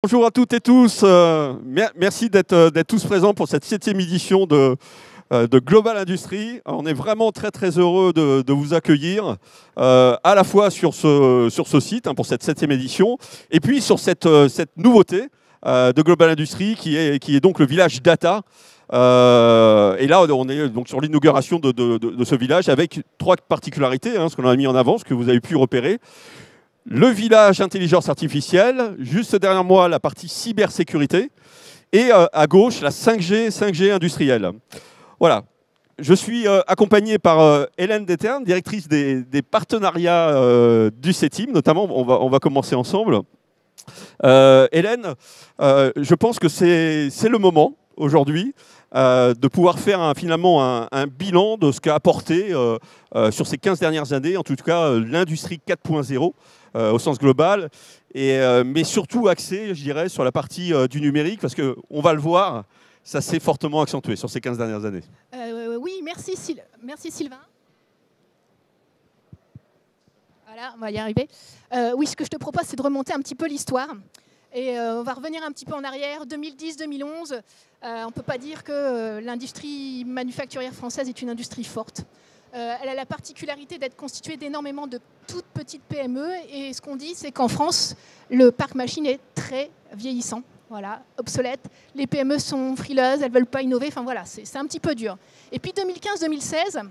Bonjour à toutes et tous. Merci d'être tous présents pour cette 7e édition de Global Industry. On est vraiment très heureux de vous accueillir à la fois sur ce site pour cette 7e édition et puis sur cette nouveauté de Global Industry qui est donc le village Data. Et là, on est donc sur l'inauguration de ce village avec 3 particularités, ce qu'on a mis en avant, ce que vous avez pu repérer. Le village intelligence artificielle, juste derrière moi la partie cybersécurité et à gauche la 5G industrielle. Voilà, je suis accompagné par Hélène Déterne, directrice des partenariats du CETIM, notamment on va commencer ensemble. Hélène, je pense que c'est le moment aujourd'hui de pouvoir faire finalement un bilan de ce qu'a apporté sur ces 15 dernières années, en tout cas l'industrie 4.0 au sens global, mais surtout axé, je dirais, sur la partie du numérique, parce qu'on va le voir, ça s'est fortement accentué sur ces 15 dernières années. Oui, merci Sylvain. Voilà, on va y arriver. Oui, ce que je te propose, c'est de remonter un petit peu l'histoire. Et on va revenir un petit peu en arrière, 2010-2011. On ne peut pas dire que l'industrie manufacturière française est une industrie forte. Elle a la particularité d'être constituée d'énormément de toutes petites PME. Et ce qu'on dit, c'est qu'en France, le parc machine est très vieillissant. Voilà, obsolète. Les PME sont frileuses, elles ne veulent pas innover. Enfin voilà, c'est un petit peu dur. Et puis 2015-2016,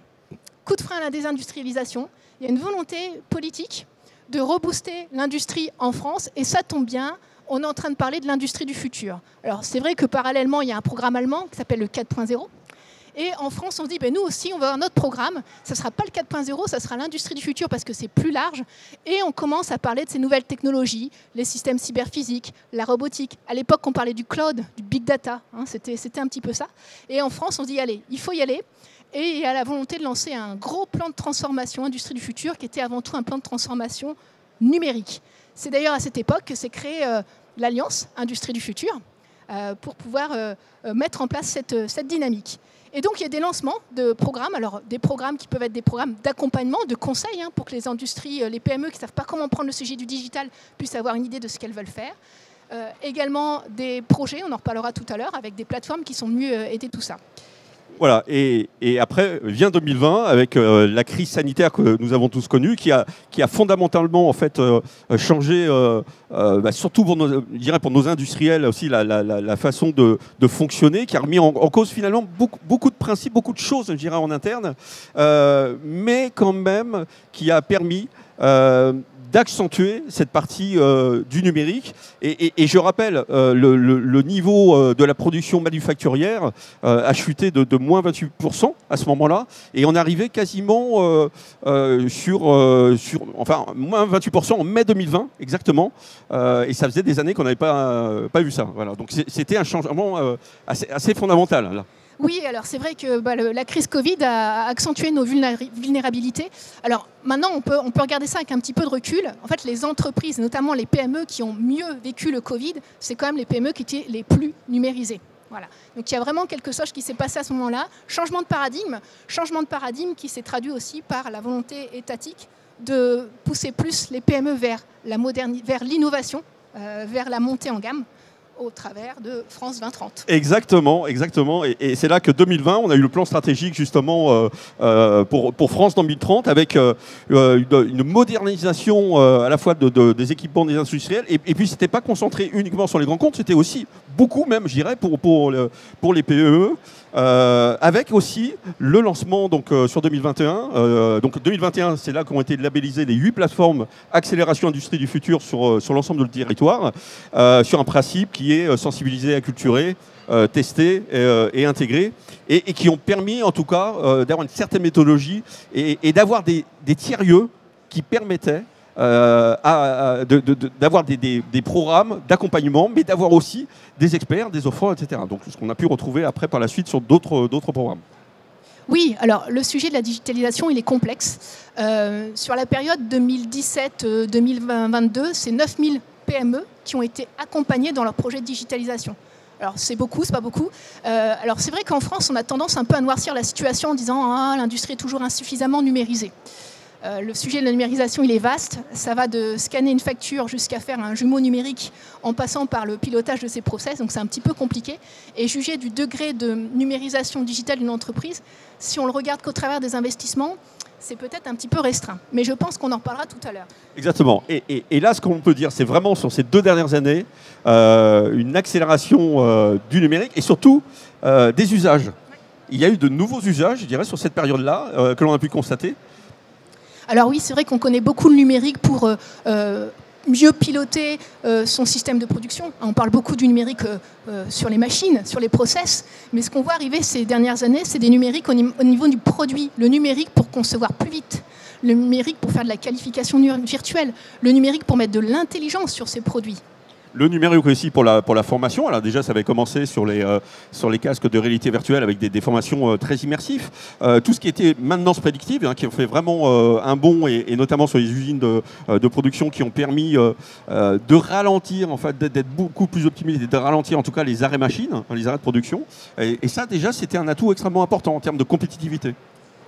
coup de frein à la désindustrialisation. Il y a une volonté politique de rebooster l'industrie en France. Et ça tombe bien, on est en train de parler de l'industrie du futur. Alors c'est vrai que parallèlement, il y a un programme allemand qui s'appelle le 4.0. Et en France, on se dit, nous aussi, on va avoir notre programme. Ça ne sera pas le 4.0, ça sera l'industrie du futur parce que c'est plus large. Et on commence à parler de ces nouvelles technologies, les systèmes cyberphysiques, la robotique. À l'époque, on parlait du cloud, du big data. C'était un petit peu ça. Et en France, on se dit, allez, il faut y aller. Et il y a la volonté de lancer un gros plan de transformation industrie du futur qui était avant tout un plan de transformation numérique. C'est d'ailleurs à cette époque que s'est créée l'Alliance Industrie du futur pour pouvoir mettre en place cette dynamique. Et donc, il y a des lancements de programmes, alors des programmes qui peuvent être des programmes d'accompagnement, de conseil, pour que les industries, les PME qui ne savent pas comment prendre le sujet du digital puissent avoir une idée de ce qu'elles veulent faire. Également des projets, on en reparlera tout à l'heure, avec des plateformes qui sont venues aider tout ça. Voilà, et après vient 2020 avec la crise sanitaire que nous avons tous connue, qui a fondamentalement en fait changé, surtout pour nos industriels aussi la façon de fonctionner, qui a remis en cause finalement beaucoup de principes, beaucoup de choses, je dirais, en interne, mais quand même qui a permis d'accentuer cette partie du numérique. Et je rappelle, le niveau de la production manufacturière a chuté de moins 28% à ce moment-là. Et on arrivait quasiment sur moins 28% en mai 2020, exactement. Et ça faisait des années qu'on n'avait pas vu ça. Voilà. Donc c'était un changement assez fondamental, là. Oui, alors c'est vrai que la crise Covid a accentué nos vulnérabilités. Alors maintenant, on peut regarder ça avec un petit peu de recul. En fait, les entreprises, notamment les PME qui ont mieux vécu le Covid, c'est quand même les PME qui étaient les plus numérisées. Voilà. Donc il y a vraiment quelque chose qui s'est passé à ce moment-là. Changement de paradigme qui s'est traduit aussi par la volonté étatique de pousser plus les PME vers l'innovation, vers la montée en gamme, au travers de France 2030. Exactement. Et c'est là que 2020, on a eu le plan stratégique justement pour France 2030 avec une modernisation à la fois des équipements des industriels. Et puis, c'était pas concentré uniquement sur les grands comptes, c'était aussi beaucoup même, je dirais, pour les PME. Avec aussi le lancement donc, sur 2021. Donc 2021, c'est là qu'ont été labellisées les 8 plateformes accélération industrie du futur sur l'ensemble du territoire, sur un principe qui est sensibiliser, acculturer, tester et intégrer, et qui ont permis en tout cas d'avoir une certaine méthodologie et d'avoir des tiers-lieux qui permettaient d'avoir des programmes d'accompagnement, mais d'avoir aussi des experts, des offreurs, etc. Donc ce qu'on a pu retrouver après par la suite sur d'autres programmes. Oui, alors le sujet de la digitalisation, il est complexe. Sur la période 2017-2022, c'est 9000 PME qui ont été accompagnées dans leur projet de digitalisation. Alors c'est beaucoup, c'est pas beaucoup. Alors c'est vrai qu'en France, on a tendance un peu à noircir la situation en disant « Ah, l'industrie est toujours insuffisamment numérisée ». Le sujet de la numérisation, il est vaste. Ça va de scanner une facture jusqu'à faire un jumeau numérique en passant par le pilotage de ces process. Donc c'est un petit peu compliqué. Et juger du degré de numérisation digitale d'une entreprise, si on le regarde qu'au travers des investissements, c'est peut-être un petit peu restreint. Mais je pense qu'on en reparlera tout à l'heure. Exactement. Et là, ce qu'on peut dire, c'est vraiment sur ces 2 dernières années, une accélération du numérique et surtout des usages. Il y a eu de nouveaux usages, je dirais, sur cette période-là, que l'on a pu constater. Alors oui, c'est vrai qu'on connaît beaucoup le numérique pour mieux piloter son système de production. On parle beaucoup du numérique sur les machines, sur les process, mais ce qu'on voit arriver ces dernières années, c'est des numériques au niveau du produit. Le numérique pour concevoir plus vite, le numérique pour faire de la qualification virtuelle, le numérique pour mettre de l'intelligence sur ces produits. Le numérique aussi pour la formation. Alors déjà, ça avait commencé sur les casques de réalité virtuelle avec des formations très immersives. Tout ce qui était maintenance prédictive, qui ont fait vraiment un bond, et notamment sur les usines de production qui ont permis de ralentir, en fait, d'être beaucoup plus optimisés, de ralentir en tout cas les arrêts machines, les arrêts de production. Et ça, déjà, c'était un atout extrêmement important en termes de compétitivité.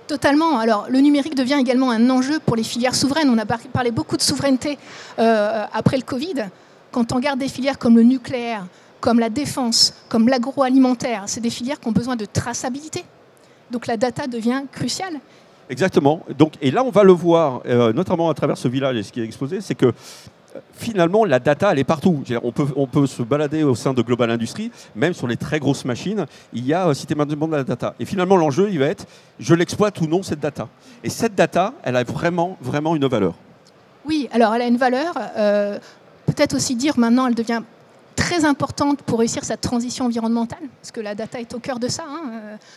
Totalement. Alors, le numérique devient également un enjeu pour les filières souveraines. On a parlé beaucoup de souveraineté après le Covid. Quand on regarde des filières comme le nucléaire, comme la défense, comme l'agroalimentaire, c'est des filières qui ont besoin de traçabilité. Donc la data devient cruciale. Exactement. Donc, et là, on va le voir, notamment à travers ce village et ce qui est exposé, c'est que finalement, la data, elle est partout. On peut se balader au sein de Global Industries, même sur les très grosses machines, il y a systématiquement de la data. Et finalement, l'enjeu, il va être, je l'exploite ou non, cette data. Et cette data, elle a vraiment, vraiment une valeur. Oui, alors elle a une valeur. Peut-être aussi dire maintenant, elle devient très importante pour réussir sa transition environnementale, parce que la data est au cœur de ça.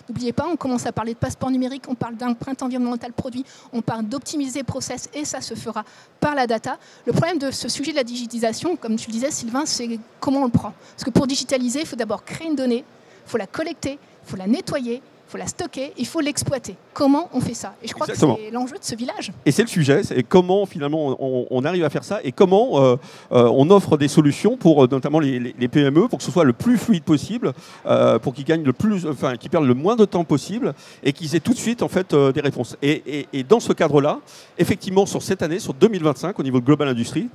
N'oubliez pas, on commence à parler de passeport numérique, on parle d'empreinte environnementale produit, on parle d'optimiser les process, et ça se fera par la data. Le problème de ce sujet de la digitalisation, comme tu le disais, Sylvain, c'est comment on le prend. Parce que pour digitaliser, il faut d'abord créer une donnée, il faut la collecter, il faut la nettoyer, il faut la stocker, il faut l'exploiter. Comment on fait ça? Et je crois Exactement. que c'est l'enjeu de ce village. Et c'est le sujet, c'est comment finalement on arrive à faire ça et comment on offre des solutions pour notamment les PME pour que ce soit le plus fluide possible, pour qu'ils gagnent qu'ils perdent le moins de temps possible et qu'ils aient tout de suite en fait des réponses. Et dans ce cadre-là, effectivement, sur cette année, sur 2025, au niveau de Global Industries,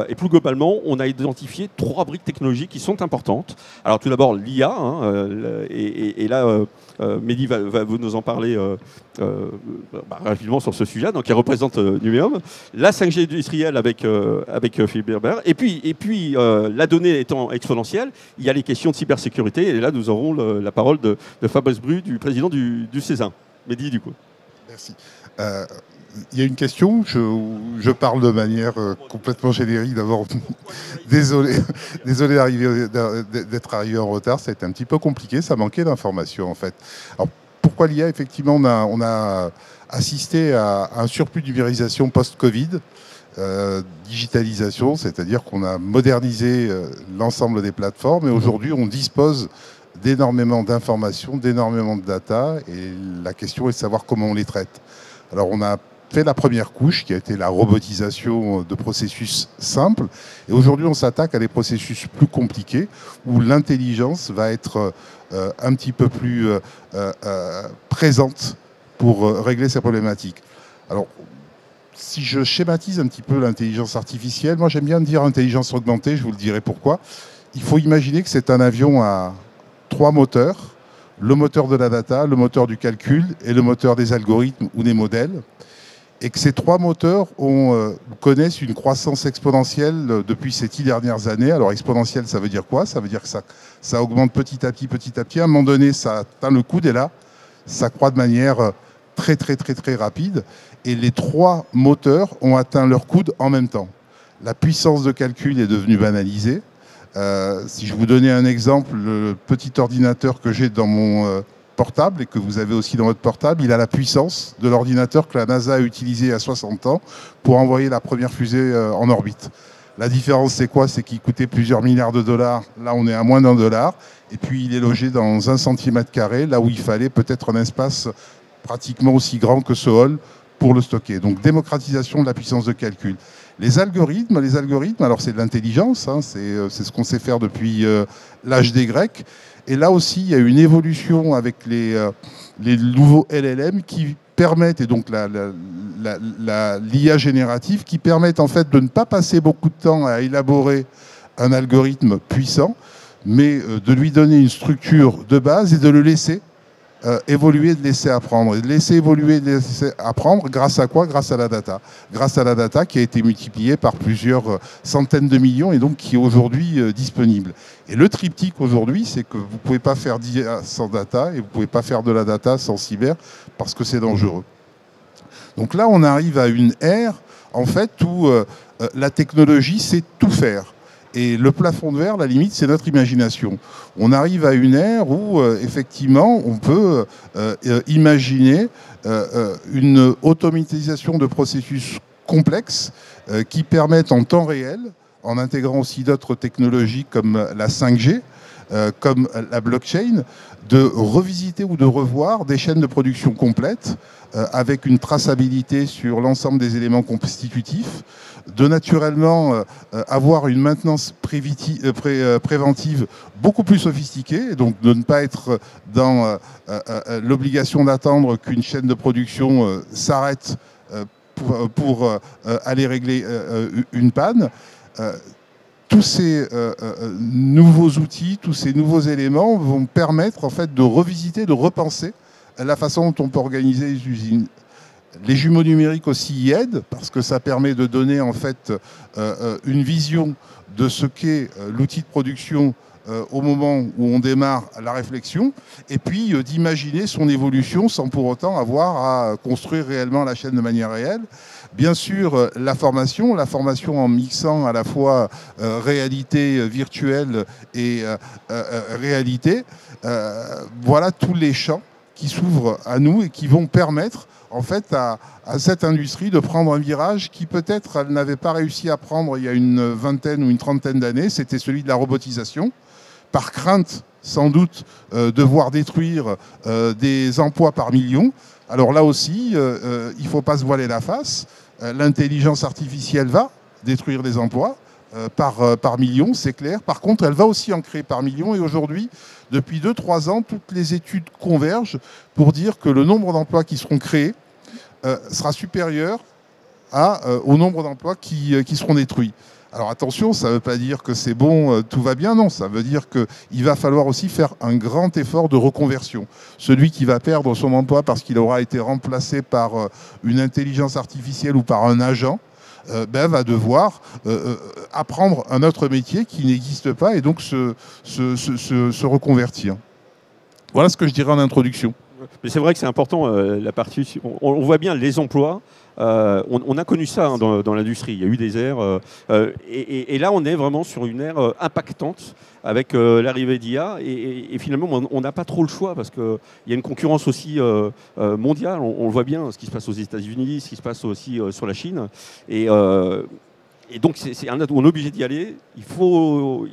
et plus globalement, on a identifié 3 briques technologiques qui sont importantes. Alors tout d'abord l'IA, et là Mehdi va nous en parler rapidement sur ce sujet, donc qui représente Numéum, la 5G industrielle avec Philippe Berber, et puis la donnée étant exponentielle, il y a les questions de cybersécurité, et là nous aurons la parole de Fabrice Bru, du président du CESA. Mehdi, du coup. Merci. Il y a une question, je parle de manière complètement générique. D'abord, désolé d'être arrivé en retard, ça a été un petit peu compliqué, ça manquait d'informations en fait. Alors, pourquoi l'IA? Effectivement, on a assisté à un surplus de numérisation post-Covid, digitalisation, c'est-à-dire qu'on a modernisé l'ensemble des plateformes, et aujourd'hui on dispose d'énormément d'informations, d'énormément de data, et la question est de savoir comment on les traite. Alors on a fait la première couche qui a été la robotisation de processus simples, et aujourd'hui on s'attaque à des processus plus compliqués où l'intelligence va être un petit peu plus présente pour régler ces problématiques. Alors si je schématise un petit peu l'intelligence artificielle, moi j'aime bien dire intelligence augmentée, je vous le dirai pourquoi. Il faut imaginer que c'est un avion à 3 moteurs, le moteur de la data, le moteur du calcul et le moteur des algorithmes ou des modèles, et que ces 3 moteurs connaissent une croissance exponentielle depuis ces 10 dernières années. Alors exponentielle, ça veut dire quoi? Ça veut dire que ça augmente petit à petit. À un moment donné, ça atteint le coude, et là, ça croît de manière très rapide. Et les 3 moteurs ont atteint leur coude en même temps. La puissance de calcul est devenue banalisée. Si je vous donnais un exemple, le petit ordinateur que j'ai dans mon portable et que vous avez aussi dans votre portable, il a la puissance de l'ordinateur que la NASA a utilisé il y a 60 ans pour envoyer la première fusée en orbite. La différence, c'est quoi? C'est qu'il coûtait plusieurs milliards de dollars. Là, on est à moins d'$1. Et puis, il est logé dans 1 cm², là où il fallait peut-être un espace pratiquement aussi grand que ce hall pour le stocker. Donc, démocratisation de la puissance de calcul. Les algorithmes, alors c'est de l'intelligence, c'est ce qu'on sait faire depuis l'âge des Grecs. Et là aussi, il y a une évolution avec les nouveaux LLM qui permettent, et donc l'IA générative, qui permettent en fait de ne pas passer beaucoup de temps à élaborer un algorithme puissant, mais de lui donner une structure de base et de le laisser évoluer, de laisser apprendre. Et de laisser évoluer, de laisser apprendre, grâce à quoi? Grâce à la data. Grâce à la data qui a été multipliée par plusieurs centaines de millions et donc qui est aujourd'hui disponible. Et le triptyque aujourd'hui, c'est que vous ne pouvez pas faire d'IA sans data et vous ne pouvez pas faire de la data sans cyber parce que c'est dangereux. Donc là, on arrive à une ère, en fait, où la technologie sait tout faire. Et le plafond de verre, la limite, c'est notre imagination. On arrive à une ère où, effectivement, on peut imaginer une automatisation de processus complexes qui permettent en temps réel, en intégrant aussi d'autres technologies comme la 5G, comme la blockchain, de revisiter ou de revoir des chaînes de production complètes avec une traçabilité sur l'ensemble des éléments constitutifs, de naturellement avoir une maintenance préventive beaucoup plus sophistiquée, donc de ne pas être dans l'obligation d'attendre qu'une chaîne de production s'arrête pour aller régler une panne. Tous ces nouveaux outils, tous ces nouveaux éléments vont permettre en fait de revisiter, de repenser la façon dont on peut organiser les usines. Les jumeaux numériques aussi y aident parce que ça permet de donner en fait une vision de ce qu'est l'outil de production au moment où on démarre la réflexion et puis d'imaginer son évolution sans pour autant avoir à construire réellement la chaîne de manière réelle. Bien sûr, la formation en mixant à la fois réalité virtuelle et réalité. Voilà tous les champs qui s'ouvrent à nous et qui vont permettre en fait à cette industrie de prendre un virage qui peut-être elle n'avait pas réussi à prendre il y a une vingtaine ou une trentaine d'années, c'était celui de la robotisation, par crainte sans doute de voir détruire des emplois par millions. Alors là aussi, il ne faut pas se voiler la face, l'intelligence artificielle va détruire des emplois par millions, c'est clair. Par contre, elle va aussi en créer par millions et aujourd'hui, depuis 2-3 ans, toutes les études convergent pour dire que le nombre d'emplois qui seront créés sera supérieur au nombre d'emplois qui seront détruits. Alors attention, ça ne veut pas dire que c'est bon, tout va bien, non. Ça veut dire qu'il va falloir aussi faire un grand effort de reconversion. Celui qui va perdre son emploi parce qu'il aura été remplacé par une intelligence artificielle ou par un agent, va devoir apprendre un autre métier qui n'existe pas et donc se reconvertir. Voilà ce que je dirais en introduction. Mais c'est vrai que c'est important, la partie. On voit bien les emplois. On a connu ça hein, dans l'industrie. Il y a eu des ères. Et là, on est vraiment sur une ère impactante avec l'arrivée d'IA. Et finalement, on n'a pas trop le choix parce qu'il y a une concurrence aussi mondiale. On le voit bien, ce qui se passe aux États-Unis, ce qui se passe aussi sur la Chine. Et donc, on est obligé d'y aller. Il faut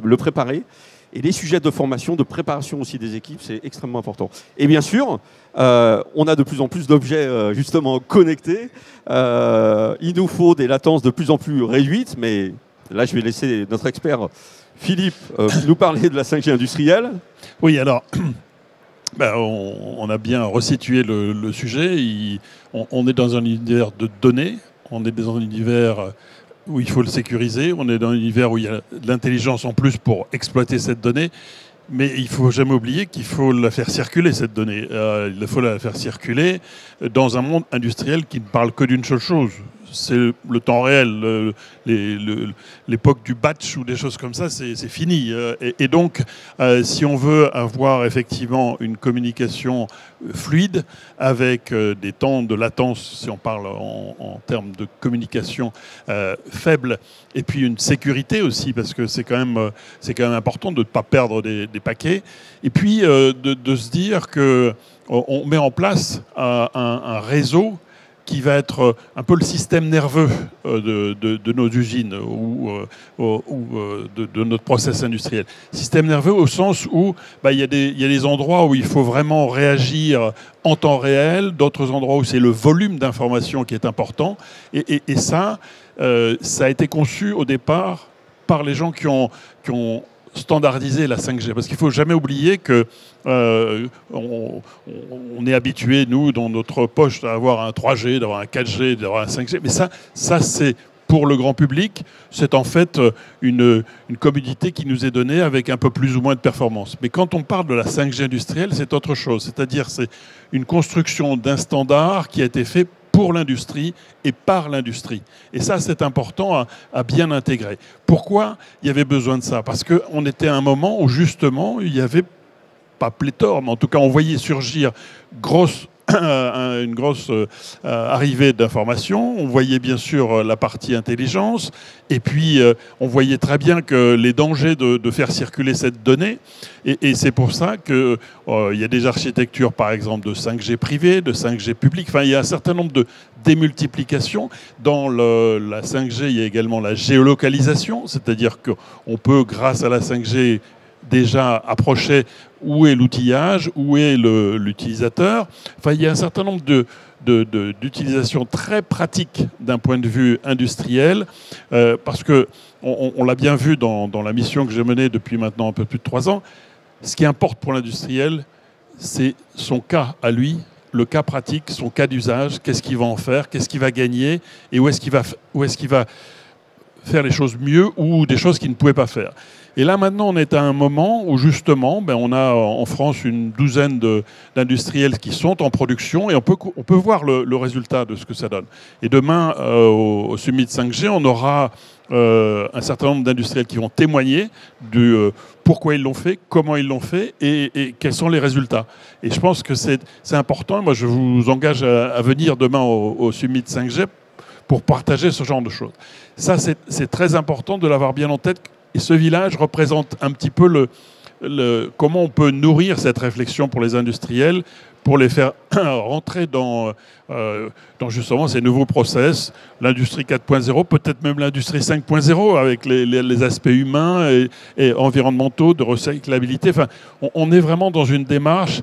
le préparer. Et les sujets de formation, de préparation aussi des équipes, c'est extrêmement important. Et bien sûr, on a de plus en plus d'objets justement connectés. Il nous faut des latences de plus en plus réduites, mais là, je vais laisser notre expert Philippe nous parler de la 5G industrielle. Oui, alors, on a bien resitué le sujet. On est dans un univers de données, on est dans un univers où il faut le sécuriser. On est dans un univers où il y a de l'intelligence en plus pour exploiter cette donnée. Mais il ne faut jamais oublier qu'il faut la faire circuler, cette donnée. Il faut la faire circuler dans un monde industriel qui ne parle que d'une seule chose. C'est le temps réel. L'époque du batch ou des choses comme ça, c'est fini. Et donc, si on veut avoir effectivement une communication fluide, avec des temps de latence, si on parle en termes de communication faible, et puis une sécurité aussi, parce que c'est quand même important de ne pas perdre des paquets, et puis de se dire qu'on met en place un réseau qui va être un peu le système nerveux de nos usines ou de notre process industriel. Système nerveux au sens où il y a des endroits où il faut vraiment réagir en temps réel, d'autres endroits où c'est le volume d'informations qui est important. Et ça a été conçu au départ par les gens qui ont standardiser la 5G. Parce qu'il ne faut jamais oublier que on est habitué, nous, dans notre poche, à avoir un 3G, d'avoir un 4G, d'avoir un 5G. Mais ça c'est pour le grand public, c'est en fait une commodité qui nous est donnée avec un peu plus ou moins de performance. Mais quand on parle de la 5G industrielle, c'est autre chose. C'est-à-dire c'est une construction d'un standard qui a été fait pour l'industrie et par l'industrie. Et ça, c'est important à bien intégrer. Pourquoi il y avait besoin de ça? Parce qu'on était à un moment où, justement, il y avait, pas pléthore, mais en tout cas, on voyait surgir une grosse arrivée d'informations. On voyait bien sûr la partie intelligence, et puis on voyait très bien que les dangers de faire circuler cette donnée, et c'est pour ça qu'il y a des architectures, par exemple, de 5G privé, de 5G public. Enfin, il y a un certain nombre de démultiplications. Dans la 5G, il y a également la géolocalisation, c'est-à-dire qu'on peut, grâce à la 5G, déjà approcher où est l'outillage, où est l'utilisateur. Enfin, il y a un certain nombre d'utilisations très pratiques d'un point de vue industriel, parce qu'on l'a bien vu dans la mission que j'ai menée depuis maintenant un peu plus de 3 ans. Ce qui importe pour l'industriel, c'est son cas à lui, le cas pratique, son cas d'usage, qu'est-ce qu'il va en faire, qu'est-ce qu'il va gagner, et où est-ce qu'il va faire les choses mieux ou des choses qu'il ne pouvait pas faire. Et là, maintenant, on est à un moment où, justement, on a en France une douzaine d'industriels qui sont en production, et on peut voir le résultat de ce que ça donne. Et demain, au Summit 5G, on aura un certain nombre d'industriels qui vont témoigner de pourquoi ils l'ont fait, comment ils l'ont fait, et quels sont les résultats. Et je pense que c'est important. Moi, je vous engage à venir demain au Summit 5G pour partager ce genre de choses. Ça, c'est très important de l'avoir bien en tête. Et ce village représente un petit peu comment on peut nourrir cette réflexion pour les industriels, pour les faire rentrer dans justement ces nouveaux process, l'industrie 4.0, peut-être même l'industrie 5.0, avec les aspects humains et environnementaux, de recyclabilité. Enfin, on est vraiment dans une démarche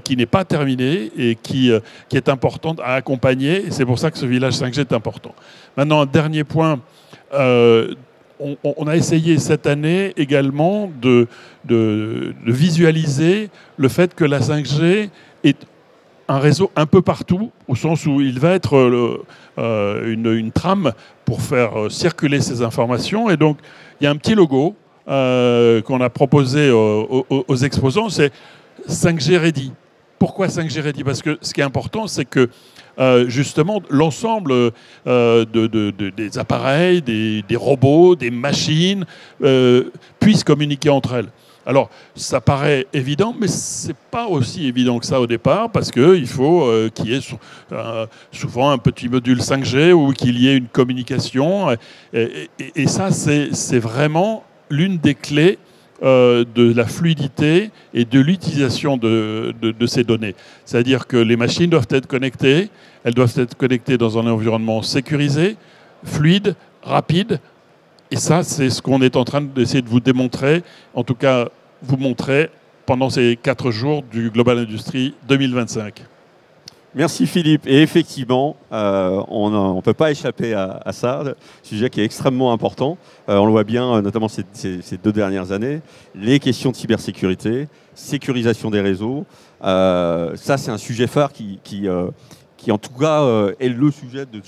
qui n'est pas terminée et qui est importante à accompagner. Et c'est pour ça que ce village 5G est important. Maintenant, un dernier point. On a essayé cette année également de visualiser le fait que la 5G est un réseau un peu partout, au sens où il va être une trame pour faire circuler ces informations. Et donc, il y a un petit logo qu'on a proposé aux exposants, c'est 5G Ready. Pourquoi 5G Ready? Parce que ce qui est important, c'est que justement, l'ensemble des appareils, des robots, des machines puissent communiquer entre elles. Alors, ça paraît évident, mais ce n'est pas aussi évident que ça au départ, parce qu'il faut qu'il y ait souvent un petit module 5G ou qu'il y ait une communication. Et ça, c'est vraiment l'une des clés de la fluidité et de l'utilisation de ces données. C'est-à-dire que les machines doivent être connectées, elles doivent être connectées dans un environnement sécurisé, fluide, rapide. Et ça, c'est ce qu'on est en train d'essayer de vous démontrer, en tout cas vous montrer pendant ces 4 jours du Global Industry 2025. Merci Philippe. Et effectivement, on ne peut pas échapper à ça, sujet qui est extrêmement important. On le voit bien, notamment ces 2 dernières années. Les questions de cybersécurité, sécurisation des réseaux. Ça, c'est un sujet phare qui en tout cas est le sujet de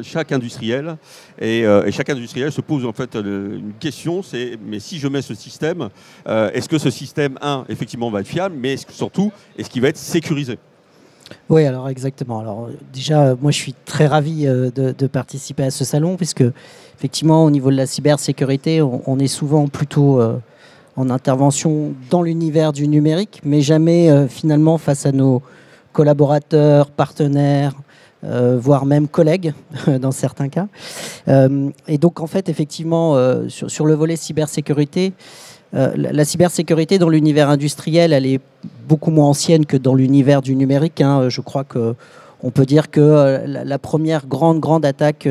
chaque industriel. Et chaque industriel se pose en fait une question, c'est mais si je mets ce système, est-ce que ce système, effectivement, va être fiable, mais surtout, est-ce qu'il va être sécurisé ? Oui, alors exactement. Alors déjà, moi je suis très ravi de participer à ce salon, puisque effectivement au niveau de la cybersécurité, on est souvent plutôt en intervention dans l'univers du numérique, mais jamais finalement face à nos collaborateurs, partenaires, voire même collègues dans certains cas. Et donc en fait, effectivement, sur le volet cybersécurité, la cybersécurité dans l'univers industriel, elle est beaucoup moins ancienne que dans l'univers du numérique. Je crois qu'on peut dire que la première grande attaque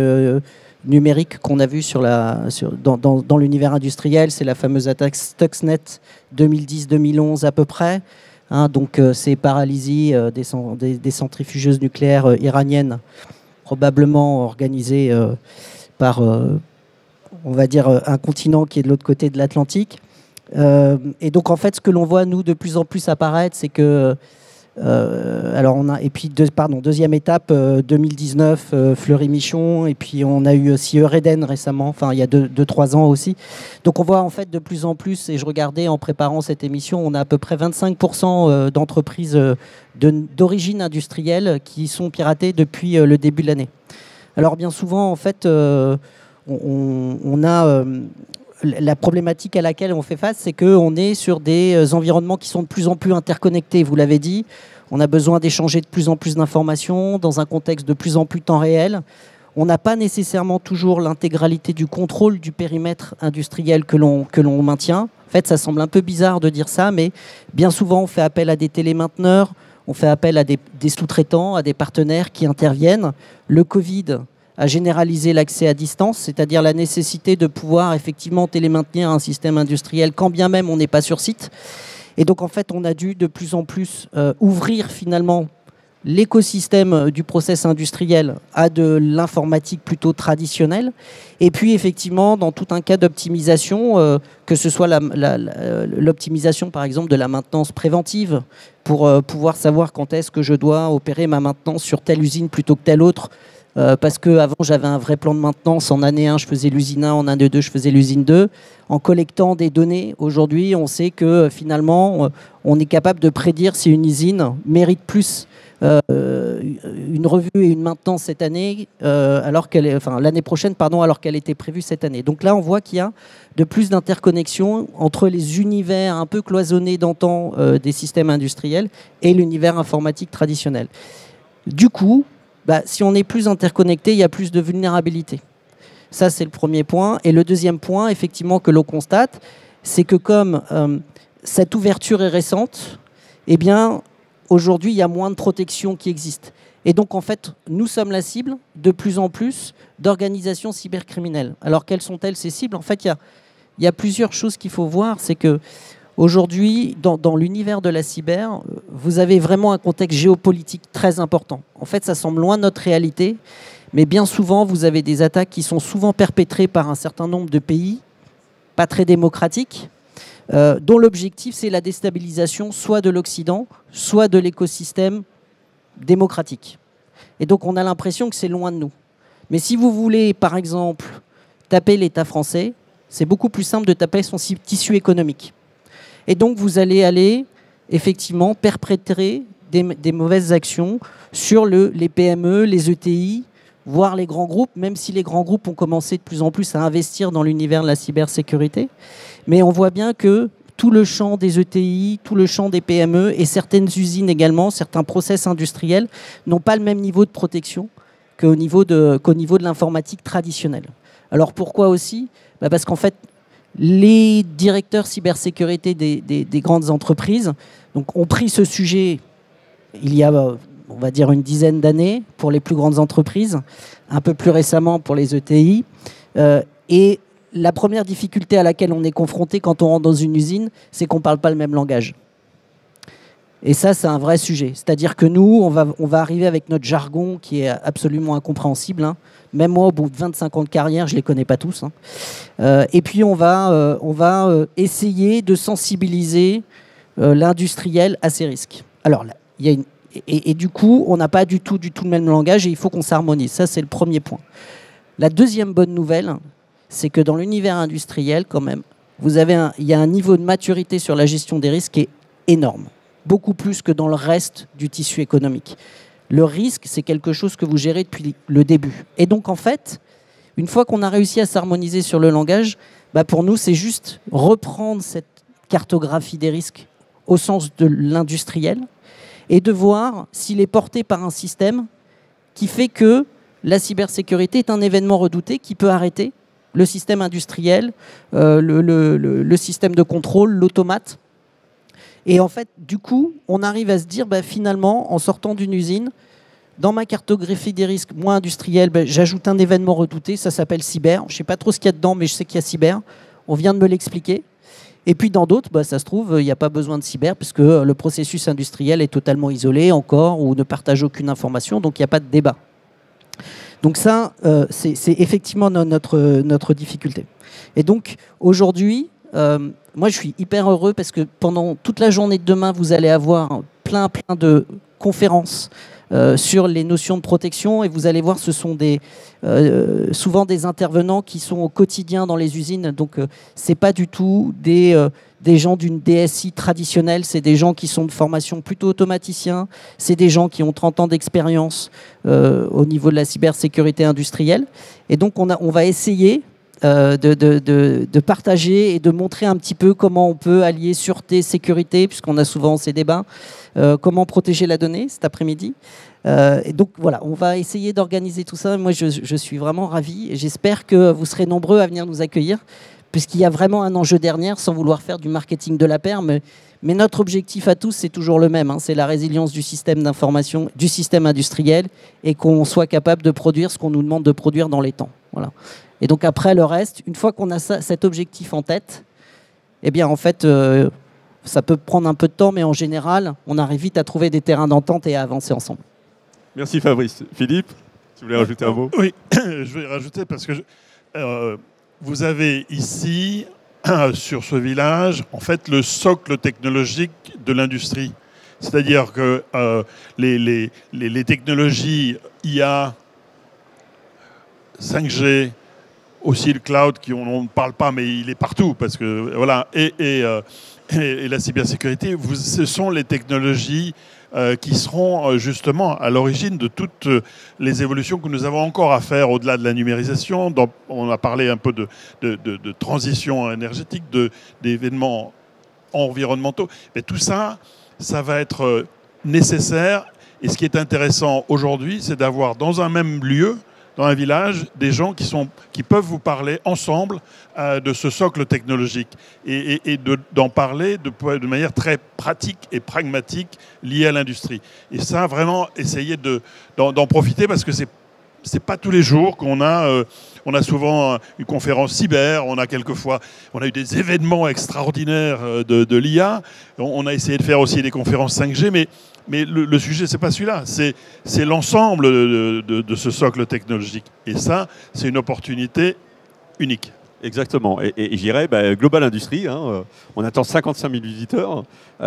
numérique qu'on a vue dans l'univers industriel, c'est la fameuse attaque Stuxnet 2010-2011 à peu près. Donc c'est paralysie des centrifugeuses nucléaires iraniennes, probablement organisées par, on va dire, un continent qui est de l'autre côté de l'Atlantique. Et donc en fait, ce que l'on voit nous de plus en plus apparaître, c'est que alors on a et puis deuxième étape 2019 Fleury-Michon, et puis on a eu aussi Eureden récemment, enfin il y a 2-3 ans aussi. Donc on voit en fait de plus en plus, et je regardais en préparant cette émission, on a à peu près 25% d'entreprises d'origine industrielle qui sont piratées depuis le début de l'année. Alors bien souvent en fait on a la problématique à laquelle on fait face, c'est qu'on est sur des environnements qui sont de plus en plus interconnectés. Vous l'avez dit, on a besoin d'échanger de plus en plus d'informations dans un contexte de plus en plus temps réel. On n'a pas nécessairement toujours l'intégralité du contrôle du périmètre industriel que l'on maintient. En fait, ça semble un peu bizarre de dire ça, mais bien souvent, on fait appel à des télémainteneurs, on fait appel à des sous-traitants, à des partenaires qui interviennent. Le Covid à généraliser l'accès à distance, c'est-à-dire la nécessité de pouvoir effectivement télémaintenir un système industriel quand bien même on n'est pas sur site. Et donc en fait, on a dû de plus en plus ouvrir finalement l'écosystème du process industriel à de l'informatique plutôt traditionnelle. Et puis effectivement, dans tout un cas d'optimisation, que ce soit l'optimisation par exemple de la maintenance préventive, pour pouvoir savoir quand est-ce que je dois opérer ma maintenance sur telle usine plutôt que telle autre, parce qu'avant j'avais un vrai plan de maintenance, en année 1 je faisais l'usine 1, en année 2 je faisais l'usine 2. En collectant des données, aujourd'hui on sait que finalement on est capable de prédire si une usine mérite plus une revue et une maintenance cette année, l'année prochaine, alors qu'elle était prévue cette année. Donc là on voit qu'il y a de plus d'interconnexion entre les univers un peu cloisonnés d'antan des systèmes industriels et l'univers informatique traditionnel. Du coup, si on est plus interconnecté, il y a plus de vulnérabilité. Ça, c'est le premier point. Et le deuxième point, effectivement, que l'on constate, c'est que comme cette ouverture est récente, eh bien, aujourd'hui, il y a moins de protection qui existe. Et donc, en fait, nous sommes la cible de plus en plus d'organisations cybercriminelles. Alors, quelles sont-elles, ces cibles? En fait, il y a plusieurs choses qu'il faut voir. C'est que aujourd'hui, dans l'univers de la cyber, vous avez vraiment un contexte géopolitique très important. En fait, ça semble loin de notre réalité, mais bien souvent, vous avez des attaques qui sont souvent perpétrées par un certain nombre de pays, pas très démocratiques, dont l'objectif, c'est la déstabilisation soit de l'Occident, soit de l'écosystème démocratique. Et donc, on a l'impression que c'est loin de nous. Mais si vous voulez, par exemple, taper l'État français, c'est beaucoup plus simple de taper son tissu économique. Et donc, vous allez aller, effectivement, perpétrer des mauvaises actions sur les PME, les ETI, voire les grands groupes, même si les grands groupes ont commencé de plus en plus à investir dans l'univers de la cybersécurité. Mais on voit bien que tout le champ des ETI, tout le champ des PME et certaines usines également, certains process industriels, n'ont pas le même niveau de protection qu'au niveau de l'informatique traditionnelle. Alors pourquoi aussi? Parce qu'en fait, les directeurs cybersécurité des grandes entreprises ont pris ce sujet il y a, on va dire, une dizaine d'années pour les plus grandes entreprises, un peu plus récemment pour les ETI. Et la première difficulté à laquelle on est confronté quand on rentre dans une usine, c'est qu'on ne parle pas le même langage. Et ça, c'est un vrai sujet. C'est-à-dire que nous, on va arriver avec notre jargon qui est absolument incompréhensible, hein. Même moi, au bout de 25 ans de carrière, je ne les connais pas tous, hein. Et puis, on va essayer de sensibiliser l'industriel à ces risques. Alors, là, il y a et du coup, on n'a pas du tout le même langage et il faut qu'on s'harmonise. Ça, c'est le premier point. La deuxième bonne nouvelle, c'est que dans l'univers industriel, quand même, il y a un niveau de maturité sur la gestion des risques qui est énorme. Beaucoup plus que dans le reste du tissu économique. Le risque, c'est quelque chose que vous gérez depuis le début. Et donc, en fait, une fois qu'on a réussi à s'harmoniser sur le langage, pour nous, c'est juste reprendre cette cartographie des risques au sens de l'industriel et de voir s'il est porté par un système qui fait que la cybersécurité est un événement redouté qui peut arrêter le système industriel, le système de contrôle, l'automate. Et en fait, du coup, on arrive à se dire, finalement, en sortant d'une usine, dans ma cartographie des risques, moi industriel, j'ajoute un événement redouté, ça s'appelle cyber. Je ne sais pas trop ce qu'il y a dedans, mais je sais qu'il y a cyber. On vient de me l'expliquer. Et puis dans d'autres, ça se trouve, il n'y a pas besoin de cyber, puisque le processus industriel est totalement isolé encore, ou ne partage aucune information, donc il n'y a pas de débat. Donc ça, c'est effectivement notre difficulté. Et donc, aujourd'hui, moi, je suis hyper heureux parce que pendant toute la journée de demain, vous allez avoir plein de conférences sur les notions de protection, et vous allez voir, ce sont souvent des intervenants qui sont au quotidien dans les usines. Donc, c'est pas du tout des gens d'une DSI traditionnelle, c'est des gens qui sont de formation plutôt automaticiens, c'est des gens qui ont 30 ans d'expérience au niveau de la cybersécurité industrielle. Et donc, on va essayer de partager et de montrer un petit peu comment on peut allier sûreté, sécurité, puisqu'on a souvent ces débats, comment protéger la donnée cet après-midi. Et donc voilà, on va essayer d'organiser tout ça. Moi, je suis vraiment ravi et j'espère que vous serez nombreux à venir nous accueillir, puisqu'il y a vraiment un enjeu derrière, sans vouloir faire du marketing de la paire, mais notre objectif à tous, c'est toujours le même, hein, c'est la résilience du système d'information, du système industriel, et qu'on soit capable de produire ce qu'on nous demande de produire dans les temps. Voilà. Et donc après, le reste, une fois qu'on a cet objectif en tête, eh bien en fait, ça peut prendre un peu de temps, mais en général, on arrive vite à trouver des terrains d'entente et à avancer ensemble. Merci Fabrice. Philippe, tu voulais rajouter un mot? Oui, je vais rajouter parce que vous avez ici, sur ce village, en fait, le socle technologique de l'industrie. C'est-à-dire que les technologies IA, 5G, aussi le cloud, on ne parle pas, mais il est partout, parce que voilà, et la cybersécurité, ce sont les technologies qui seront justement à l'origine de toutes les évolutions que nous avons encore à faire au-delà de la numérisation. On a parlé un peu de transition énergétique, d'événements environnementaux, mais tout ça, ça va être nécessaire. Et ce qui est intéressant aujourd'hui, c'est d'avoir dans un même lieu, dans un village, des gens qui peuvent vous parler ensemble de ce socle technologique et d'en parler de manière très pratique et pragmatique liée à l'industrie. Et ça, vraiment, essayer d'en profiter, parce que c'est pas tous les jours qu'on a... on a souvent une conférence cyber, on a eu des événements extraordinaires de l'IA, on a essayé de faire aussi des conférences 5G, mais le sujet, c'est pas celui-là, c'est l'ensemble de ce socle technologique. Et ça, c'est une opportunité unique. Exactement. Et j'irais, Global Industrie, hein, on attend 55 000 visiteurs.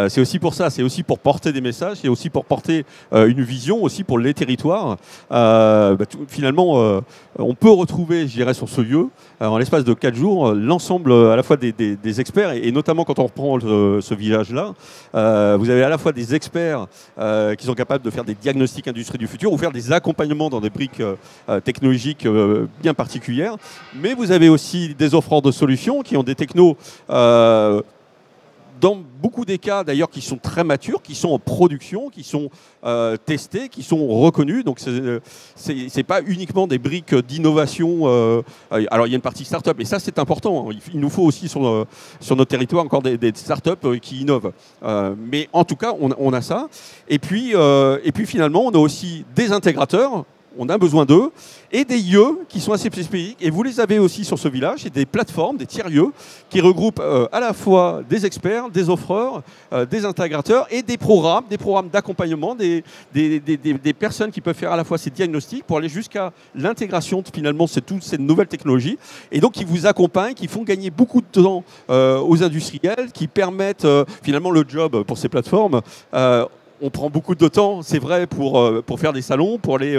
C'est aussi pour ça, c'est aussi pour porter des messages, c'est aussi pour porter une vision, aussi pour les territoires. Finalement, on peut retrouver, je dirais, sur ce lieu, en l'espace de 4 jours, l'ensemble à la fois des experts, et notamment quand on reprend ce village-là, vous avez à la fois des experts qui sont capables de faire des diagnostics industrie du futur ou faire des accompagnements dans des briques technologiques bien particulières, mais vous avez aussi des offreurs de solutions qui ont des technos dans beaucoup des cas d'ailleurs qui sont très matures, qui sont en production, qui sont testés, qui sont reconnus. Donc c'est pas uniquement des briques d'innovation. Alors il y a une partie start-up, et ça c'est important. Il nous faut aussi sur notre territoire encore des start-up qui innovent. Mais en tout cas on a ça. Et puis finalement on a aussi des intégrateurs. On a besoin d'eux, et des lieux qui sont assez spécifiques. Et vous les avez aussi sur ce village, et des plateformes, des tiers-lieux, qui regroupent à la fois des experts, des offreurs, des intégrateurs, et des programmes d'accompagnement, des personnes qui peuvent faire à la fois ces diagnostics pour aller jusqu'à l'intégration, finalement, de toutes ces nouvelles technologies, et donc qui vous accompagnent, qui font gagner beaucoup de temps aux industriels, qui permettent finalement le job pour ces plateformes. On prend beaucoup de temps, c'est vrai, pour faire des salons, pour aller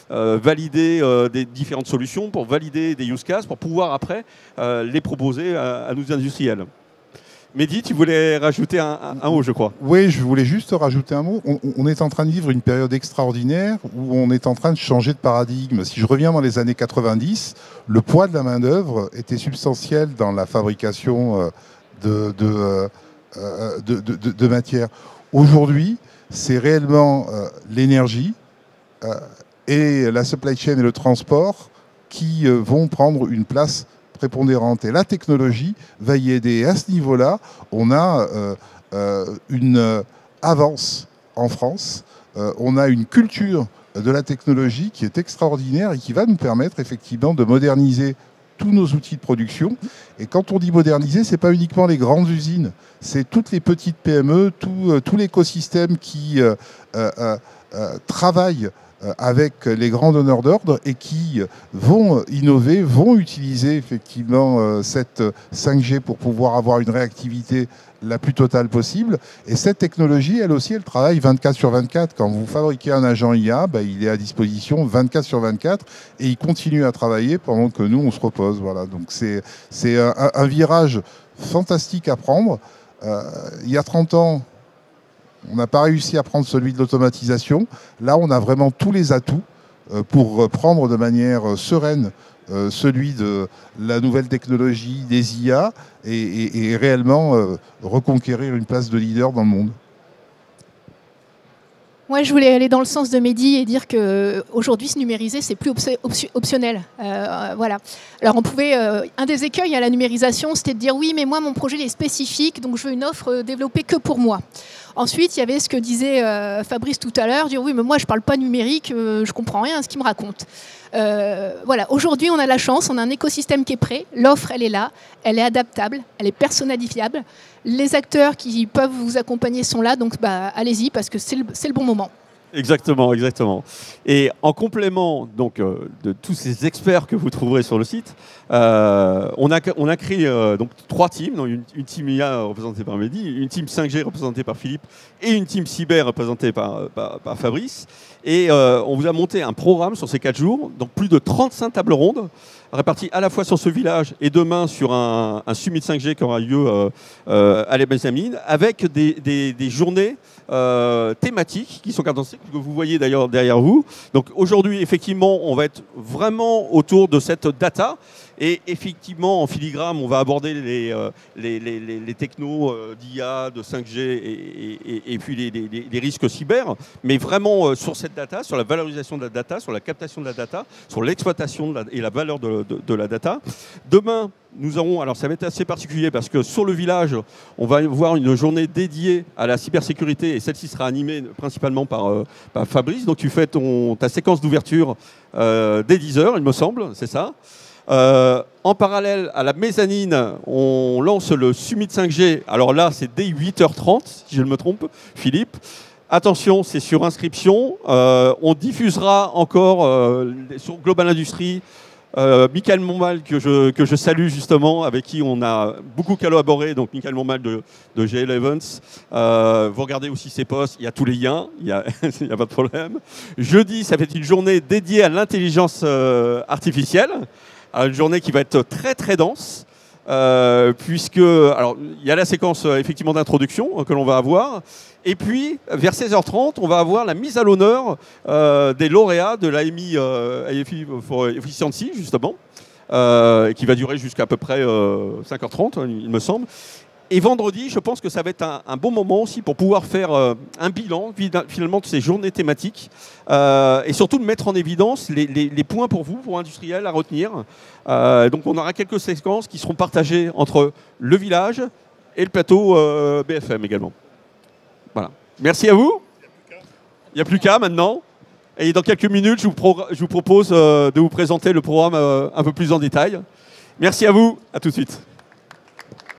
valider des différentes solutions, pour valider des use cases, pour pouvoir après les proposer à nos industriels. Mehdi, tu voulais rajouter un mot, je crois. Oui, je voulais juste rajouter un mot. On est en train de vivre une période extraordinaire où on est en train de changer de paradigme. Si je reviens dans les années 90, le poids de la main-d'œuvre était substantiel dans la fabrication de matières. Aujourd'hui, c'est réellement l'énergie et la supply chain et le transport qui vont prendre une place prépondérante. Et la technologie va y aider. Et à ce niveau-là, on a une avance en France. On a une culture de la technologie qui est extraordinaire et qui va nous permettre effectivement de moderniser tous nos outils de production. Et quand on dit moderniser, ce n'est pas uniquement les grandes usines, c'est toutes les petites PME, tout l'écosystème qui travaille avec les grands donneurs d'ordre et qui vont innover, vont utiliser effectivement cette 5G pour pouvoir avoir une réactivité la plus totale possible. Et cette technologie, elle aussi, elle travaille 24 sur 24. Quand vous fabriquez un agent IA, il est à disposition 24 sur 24 et il continue à travailler pendant que nous, on se repose. Voilà. Donc c'est un virage fantastique à prendre. Il y a 30 ans, on n'a pas réussi à prendre celui de l'automatisation. Là, on a vraiment tous les atouts pour prendre de manière sereine celui de la nouvelle technologie, des IA, et réellement reconquérir une place de leader dans le monde. Moi, je voulais aller dans le sens de Mehdi et dire qu'aujourd'hui, se numériser, c'est plus optionnel. Voilà. Alors, on pouvait. Un des écueils à la numérisation, c'était de dire oui, mais moi, mon projet il est spécifique, donc je veux une offre développée que pour moi. Ensuite, il y avait ce que disait Fabrice tout à l'heure, dire oui, mais moi, je ne parle pas numérique, je ne comprends rien à ce qu'il me raconte. Voilà. Aujourd'hui, on a la chance, on a un écosystème qui est prêt, l'offre, elle est là, elle est adaptable, elle est personnalisable. Les acteurs qui peuvent vous accompagner sont là, donc allez-y parce que c'est le bon moment. Exactement, exactement. Et en complément donc, de tous ces experts que vous trouverez sur le site, on a créé donc 3 teams, donc une team IA représentée par Mehdi, une team 5G représentée par Philippe et une team cyber représentée par Fabrice. Et on vous a monté un programme sur ces 4 jours, donc plus de 35 tables rondes, réparties à la fois sur ce village et demain sur un summit 5G qui aura lieu à Les Mezzanines, avec des journées thématiques qui sont cadencées, que vous voyez d'ailleurs derrière vous. Donc aujourd'hui, effectivement, on va être vraiment autour de cette data. Et effectivement, en filigrane, on va aborder les technos d'IA, de 5G et puis les risques cyber, mais vraiment sur cette data, sur la valorisation de la data, sur la captation de la data, sur l'exploitation et la valeur de la data. Demain, nous aurons, alors ça va être assez particulier parce que sur le village, on va voir une journée dédiée à la cybersécurité et celle-ci sera animée principalement par Fabrice. Donc tu fais ta séquence d'ouverture dès 10h, il me semble, c'est ça. En parallèle à la mezzanine, on lance le Summit 5G. Alors là, c'est dès 8h30, si je ne me trompe, Philippe. Attention, c'est sur inscription. On diffusera encore sur Global Industries Michael Montmal, que je salue justement, avec qui on a beaucoup collaboré. Donc Michael Montmal de GL Events. Vous regardez aussi ses posts, il y a tous les liens, il n'y a pas de problème. Jeudi, ça va être une journée dédiée à l'intelligence artificielle. Une journée qui va être très très dense, puisque alors il y a la séquence effectivement d'introduction que l'on va avoir, et puis vers 16h30 on va avoir la mise à l'honneur des lauréats de l'AMI AFI for Efficiency justement, qui va durer jusqu'à peu près 5h30 il me semble. Et vendredi, je pense que ça va être un bon moment aussi pour pouvoir faire un bilan finalement de ces journées thématiques et surtout de mettre en évidence les points pour vous, pour industriels, à retenir. Donc on aura quelques séquences qui seront partagées entre le village et le plateau BFM également. Voilà. Merci à vous. Il n'y a plus qu'à maintenant. Et dans quelques minutes, je vous propose de vous présenter le programme un peu plus en détail. Merci à vous. À tout de suite.